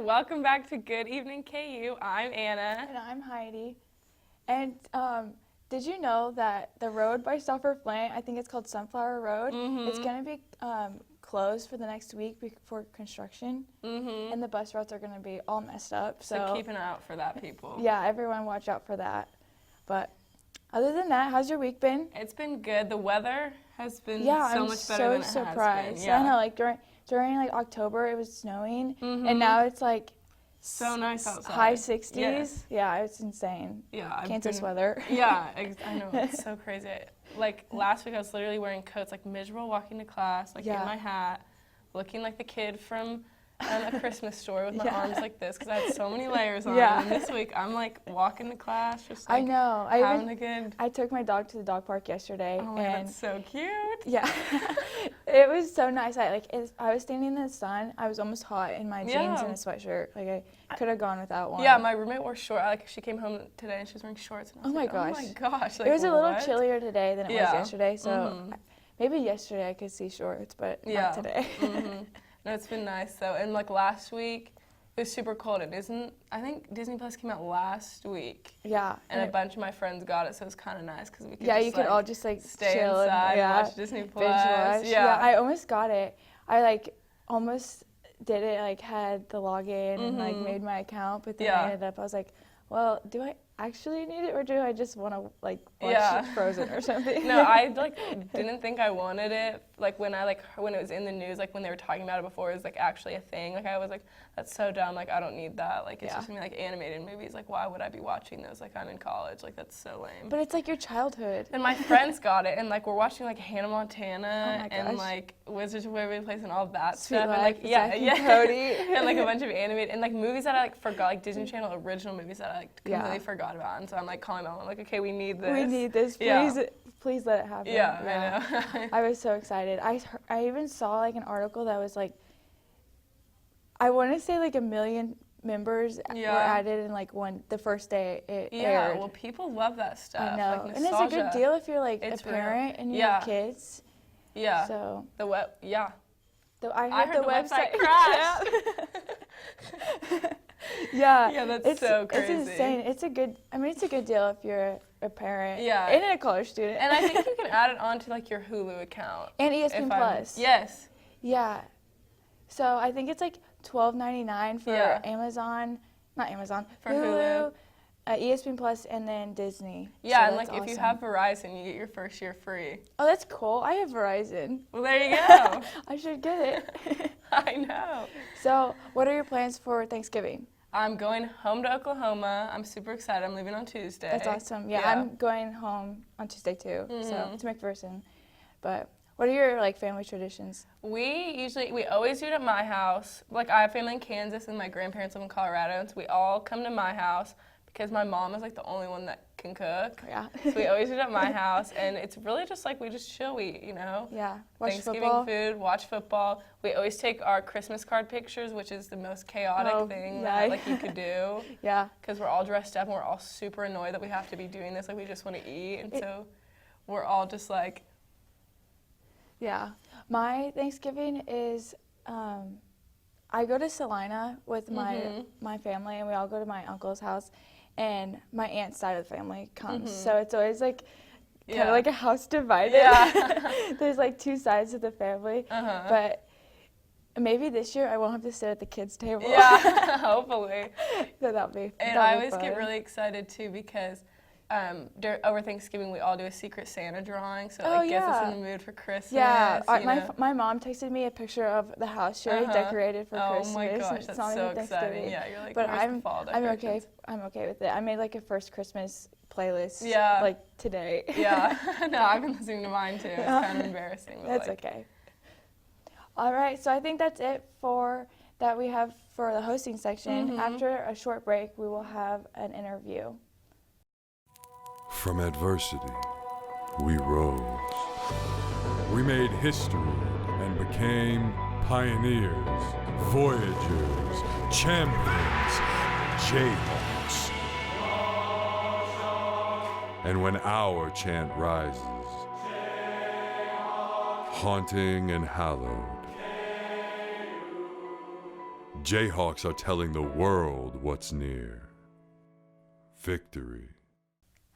Welcome back to Good Evening KU. I'm Anna. And I'm Heidi. And did you know that the road by Stauffer Flint, I think it's called Sunflower Road, it's going to be closed for the next week for construction. And the bus routes are going to be all messed up. So keep an eye out for that, people. Yeah, everyone watch out for that. But other than that, how's your week been? It's been good. The weather has been so much better than it has been. Yeah, I'm so surprised. Yeah. I know, like during like October it was snowing, and now it's like so nice outside. High 60s. Yes. Yeah, it's insane. Yeah, Kansas weather. Yeah, I know. It's so crazy. Like last week I was literally wearing coats, like miserable walking to class, like in my hat, looking like the kid from a Christmas story with my arms like this because I had so many layers on. And this week I'm like walking to class, just like having a good. I took my dog to the dog park yesterday. Oh my God, that's so cute. Yeah, it was so nice. I was standing in the sun. I was almost hot in my jeans and a sweatshirt. Like I could have gone without one. Yeah, my roommate wore shorts. Like she came home today and she was wearing shorts. And I was like, gosh. Oh my gosh. Like, it was a little chillier today than it was yesterday. So maybe yesterday I could see shorts, but not today. No, it's been nice though. And like last week, it was super cold. I think Disney Plus came out last week. Yeah. And a bunch of my friends got it, so it was kind of nice because we could you could all just like stay chill inside and watch Disney Plus. Yeah, I almost got it. I like almost did it, like had the login and like made my account, but then I ended up, I was like, well, do I actually need it or do I just want to like watch Frozen or something? No, I like didn't think I wanted it. Like when it was in the news, like when they were talking about it before, it was like actually a thing. Like I was like, that's so dumb. Like I don't need that. Like it's just gonna be like animated movies. Like why would I be watching those? Like I'm in college. Like that's so lame. But it's like your childhood. And my friends got it, and like we're watching like Hannah Montana and like Wizards of Waverly Place and all that stuff. Life, and like Cody. And like a bunch of animated and like movies that I like forgot, like Disney Channel original movies that I like completely forgot about. And so I'm like calling my mom, like, okay, we need this. We need this. Please let it happen. Yeah. I know. I was so excited. I even saw like an article that was like, I want to say like 1 million members were added in like the first day it aired. Yeah, well, people love that stuff. I know. Like, and it's a good deal if you're like a parent and you have kids. Yeah. So. I heard the website crashed. Yeah, that's so crazy. It's insane. It's a good deal if you're a parent and a college student. And I think you can add it onto like your Hulu account. And ESPN Plus. Yes. Yeah. So I think it's like $12.99 for for Hulu. ESPN Plus, and then Disney. Yeah, so and like if you have Verizon, you get your first year free. Oh, that's cool. I have Verizon. Well, there you go. I should get it. I know. So what are your plans for Thanksgiving? I'm going home to Oklahoma. I'm super excited. I'm leaving on Tuesday. That's awesome. Yeah. I'm going home on Tuesday too, so to McPherson. But what are your like family traditions? We always do it at my house. Like I have family in Kansas and my grandparents live in Colorado, and so we all come to my house because my mom is like the only one that can cook. Yeah. So we always do it at my house, and it's really just like we just chill, Yeah. Watch Thanksgiving food, watch football. We always take our Christmas card pictures, which is the most chaotic thing that like you could do. Yeah. Because we're all dressed up and we're all super annoyed that we have to be doing this. Like we just want to eat, and so we're all just like. Yeah. My Thanksgiving is, I go to Salina with my family, and we all go to my uncle's house, and my aunt's side of the family comes. So it's always like kind of like a house divided. Yeah. There's like two sides of the family. But maybe this year I won't have to sit at the kids' table. Yeah, hopefully. So that'll be And I always get really excited too because over Thanksgiving we all do a Secret Santa drawing, so it gets us in the mood for Christmas. Yeah, my mom texted me a picture of the house she already decorated for Christmas. Oh my gosh, that's so exciting! Yeah, you're like, but I'm okay with it. I made like a first Christmas playlist. Like today. Yeah, no, I've been listening to mine too. It's kind of embarrassing. But that's okay. All right, so I think that's it for that we have for the hosting section. After a short break, we will have an interview. From adversity, we rose. We made history and became pioneers, voyagers, champions, Jayhawks. And when our chant rises, haunting and hallowed, Jayhawks are telling the world what's near. Victory.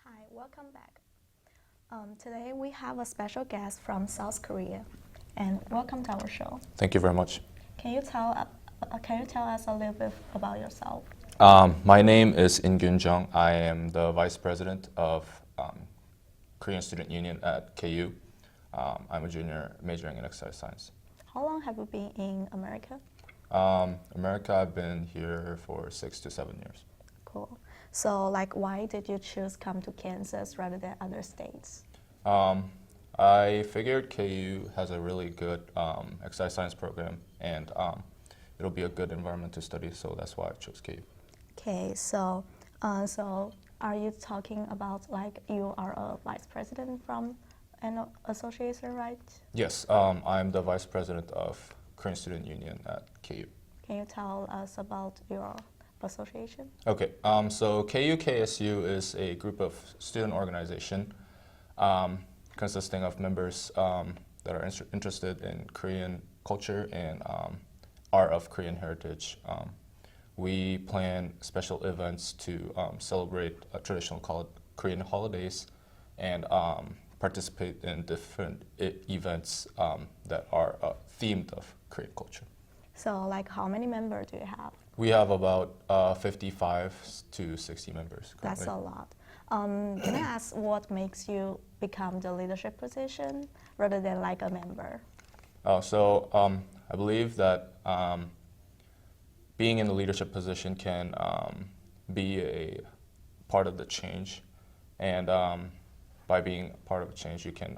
Hi, welcome back. Today we have a special guest from South Korea, and welcome to our show. Thank you very much. Can you tell us a little bit about yourself? My name is In-gyun Jung. I am the Vice President of Korean Student Union at KU. I'm a junior majoring in exercise science. How long have you been in America? America, I've been here for 6 to 7 years. Cool. So, why did you choose come to Kansas rather than other states? I figured KU has a really good exercise science program, and it'll be a good environment to study, so that's why I chose KU. Okay, so are you talking about you are a vice president from an association, right? Yes, I'm the Vice President of Korean Student Union at KU. Can you tell us about your association? Okay, so KUKSU is a group of student organization consisting of members that are interested in Korean culture and art of Korean heritage. We plan special events to celebrate traditional Korean holidays and participate in different events that are themed of Korean culture. So, how many members do you have? We have about 55 to 60 members currently. That's a lot. Can I ask what makes you become the leadership position rather than a member? I believe that being in the leadership position can be a part of the change, and by being part of a change, you can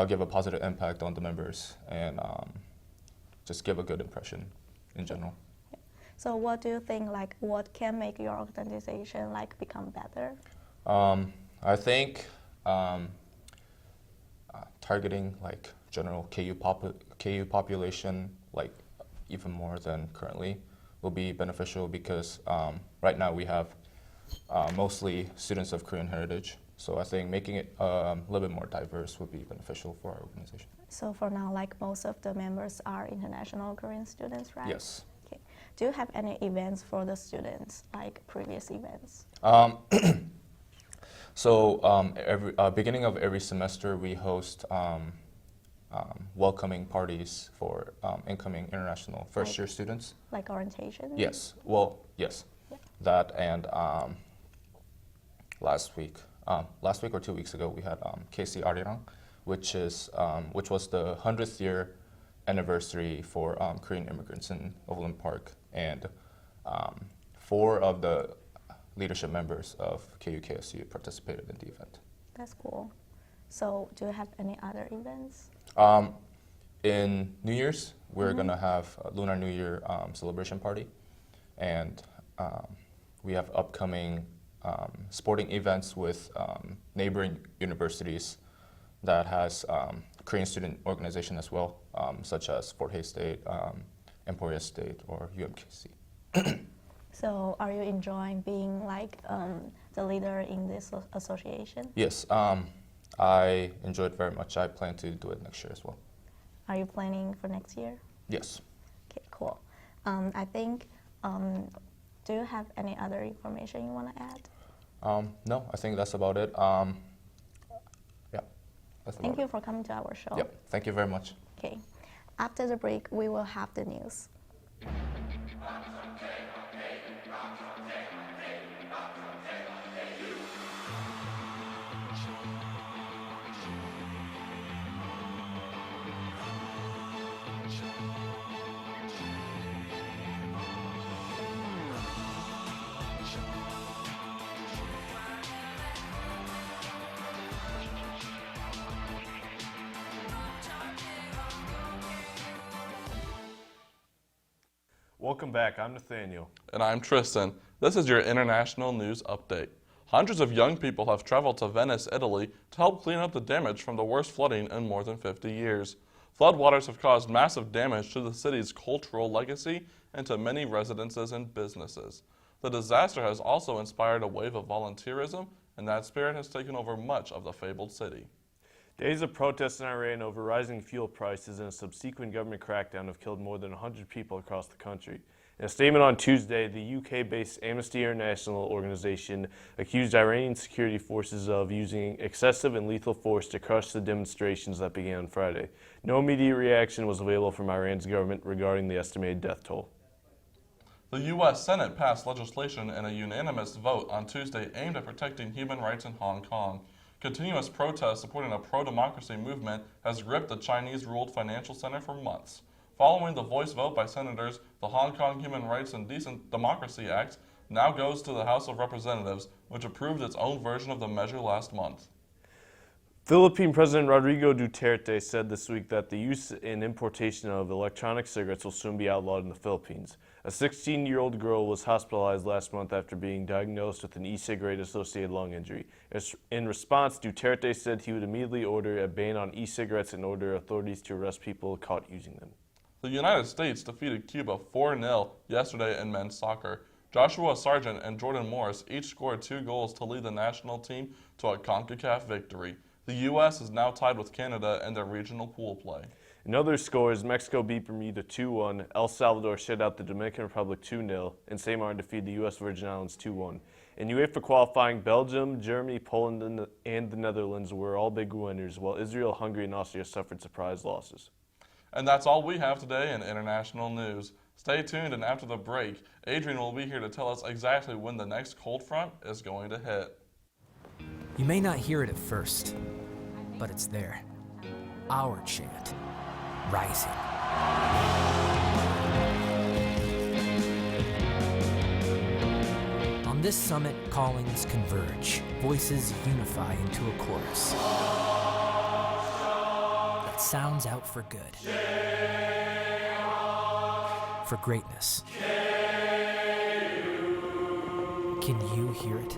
give a positive impact on the members and just give a good impression in general. So what do you think, what can make your organization become better? I think targeting general KU population even more than currently will be beneficial because right now we have mostly students of Korean heritage. So I think making it a little bit more diverse would be beneficial for our organization. So for now, most of the members are international Korean students, right? Yes. Okay. Do you have any events for the students, previous events? Every beginning of every semester, we host welcoming parties for incoming international first-year students. Like orientation? Yes. Well, yes. Yeah. That and last week or 2 weeks ago, we had KC Arirang, which was the 100th year anniversary for Korean immigrants in Overland Park, and 4 of the leadership members of KUKSU participated in the event. That's cool. So do you have any other events? In New Year's, we're going to have a Lunar New Year celebration party, and we have upcoming sporting events with neighboring universities that has Korean student organization as well, such as Fort Hays State, Emporia State, or UMKC. So are you enjoying being the leader in this association? Yes, I enjoyed it very much. I plan to do it next year as well. Are you planning for next year? Yes. Okay, cool. I think, do you have any other information you want to add? No, I think that's about it. Yeah, that's about Thank it. you for coming to our show. Yep, thank you very much. Okay. After the break, we will have the news. Welcome back. I'm Nathaniel. And I'm Tristan. This is your international news update. Hundreds of young people have traveled to Venice, Italy to help clean up the damage from the worst flooding in more than 50 years. Floodwaters have caused massive damage to the city's cultural legacy and to many residences and businesses. The disaster has also inspired a wave of volunteerism, and that spirit has taken over much of the fabled city. Days of protests in Iran over rising fuel prices and a subsequent government crackdown have killed more than 100 people across the country. In a statement on Tuesday, the UK-based Amnesty International organization accused Iranian security forces of using excessive and lethal force to crush the demonstrations that began on Friday. No immediate reaction was available from Iran's government regarding the estimated death toll. The U.S. Senate passed legislation in a unanimous vote on Tuesday aimed at protecting human rights in Hong Kong. Continuous protests supporting a pro-democracy movement has gripped the Chinese-ruled financial center for months. Following the voice vote by senators, the Hong Kong Human Rights and Decent Democracy Act now goes to the House of Representatives, which approved its own version of the measure last month. Philippine President Rodrigo Duterte said this week that the use and importation of electronic cigarettes will soon be outlawed in the Philippines. A 16-year-old girl was hospitalized last month after being diagnosed with an e-cigarette-associated lung injury. In response, Duterte said he would immediately order a ban on e-cigarettes and order authorities to arrest people caught using them. The United States defeated Cuba 4-0 yesterday in men's soccer. Joshua Sargent and Jordan Morris each scored 2 goals to lead the national team to a CONCACAF victory. The U.S. is now tied with Canada in their regional pool play. In other scores, Mexico beat Bermuda 2-1, El Salvador shut out the Dominican Republic 2-0, and St. Martin defeated the U.S. Virgin Islands 2-1. In UEFA qualifying, Belgium, Germany, Poland, and the Netherlands were all big winners, while Israel, Hungary, and Austria suffered surprise losses. And that's all we have today in international news. Stay tuned, and after the break, Adrian will be here to tell us exactly when the next cold front is going to hit. You may not hear it at first, but it's there. Our chant, rising. On this summit, callings converge, voices unify into a chorus that sounds out for good, for greatness. Can you hear it?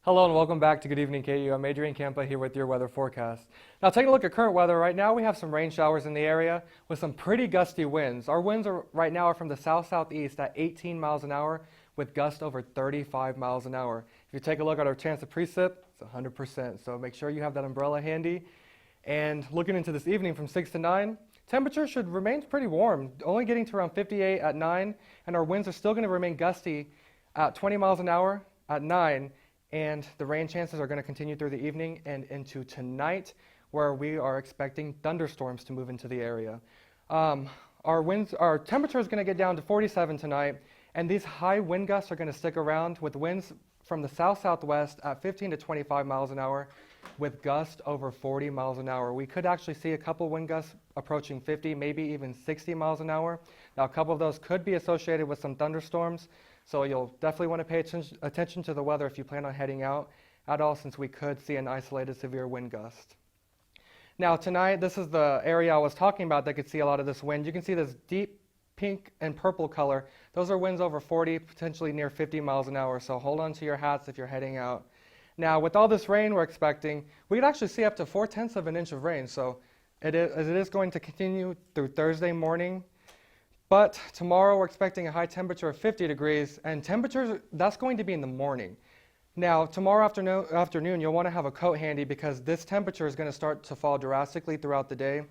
Hello and welcome back to Good Evening KU. I'm Adrian Campa here with your weather forecast. Now taking a look at current weather, right now we have some rain showers in the area with some pretty gusty winds. Our winds right now are from the south-southeast at 18 miles an hour with gusts over 35 miles an hour. If you take a look at our chance of precip, it's 100%. So make sure you have that umbrella handy. And looking into this evening from 6 to 9, temperature should remain pretty warm, only getting to around 58 at 9, and our winds are still going to remain gusty at 20 miles an hour at 9. And the rain chances are going to continue through the evening and into tonight, where we are expecting thunderstorms to move into the area. Our temperature is going to get down to 47 tonight, and these high wind gusts are going to stick around with winds from the south-southwest at 15 to 25 miles an hour with gusts over 40 miles an hour. We could actually see a couple wind gusts approaching 50, maybe even 60 miles an hour. Now, a couple of those could be associated with some thunderstorms. So you'll definitely want to pay attention to the weather if you plan on heading out at all, since we could see an isolated severe wind gust. Now tonight, this is the area I was talking about that could see a lot of this wind. You can see this deep pink and purple color. Those are winds over 40, potentially near 50 miles an hour, so hold on to your hats if you're heading out. Now with all this rain we're expecting, we could actually see up to 4/10 of an inch of rain, so it is going to continue through Thursday morning. But tomorrow we're expecting a high temperature of 50 degrees, and temperatures, that's going to be in the morning. Now tomorrow afternoon you'll want to have a coat handy because this temperature is going to start to fall drastically throughout the day.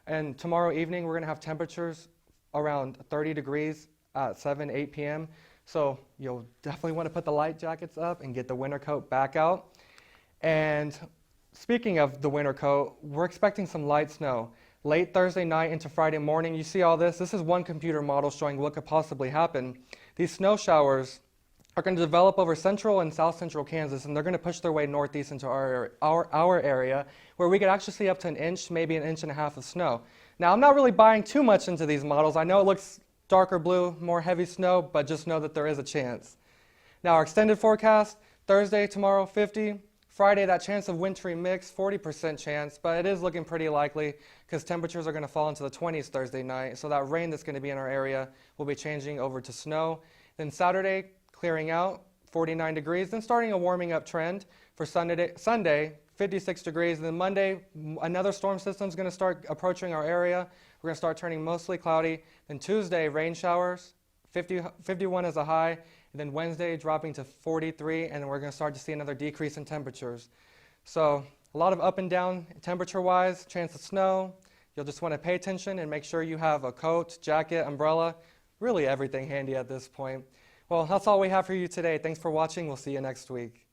And tomorrow evening we're going to have temperatures around 30 degrees at 7, 8 p.m. So you'll definitely want to put the light jackets up and get the winter coat back out. And speaking of the winter coat, we're expecting some light snow. Late Thursday night into Friday morning, you see all this. This is one computer model showing what could possibly happen. These snow showers are going to develop over central and south central Kansas, and they're going to push their way northeast into our area, where we could actually see up to an inch, maybe an inch and a half of snow. Now, I'm not really buying too much into these models. I know it looks darker blue, more heavy snow, but just know that there is a chance. Now, our extended forecast, Thursday, tomorrow, 50. Friday, that chance of wintry mix, 40% chance, but it is looking pretty likely because temperatures are going to fall into the 20s Thursday night. So that rain that's going to be in our area will be changing over to snow. Then Saturday, clearing out, 49 degrees, then starting a warming up trend. For Sunday, 56 degrees. Then Monday, another storm system is going to start approaching our area. We're going to start turning mostly cloudy. Then Tuesday, rain showers, 51 is a high. And then Wednesday dropping to 43, and then we're going to start to see another decrease in temperatures. So A lot of up and down temperature-wise, chance of snow. You'll just want to pay attention and make sure you have a coat, jacket, umbrella, really everything handy at this point. Well, that's all we have for you today. Thanks for watching. We'll see you next week.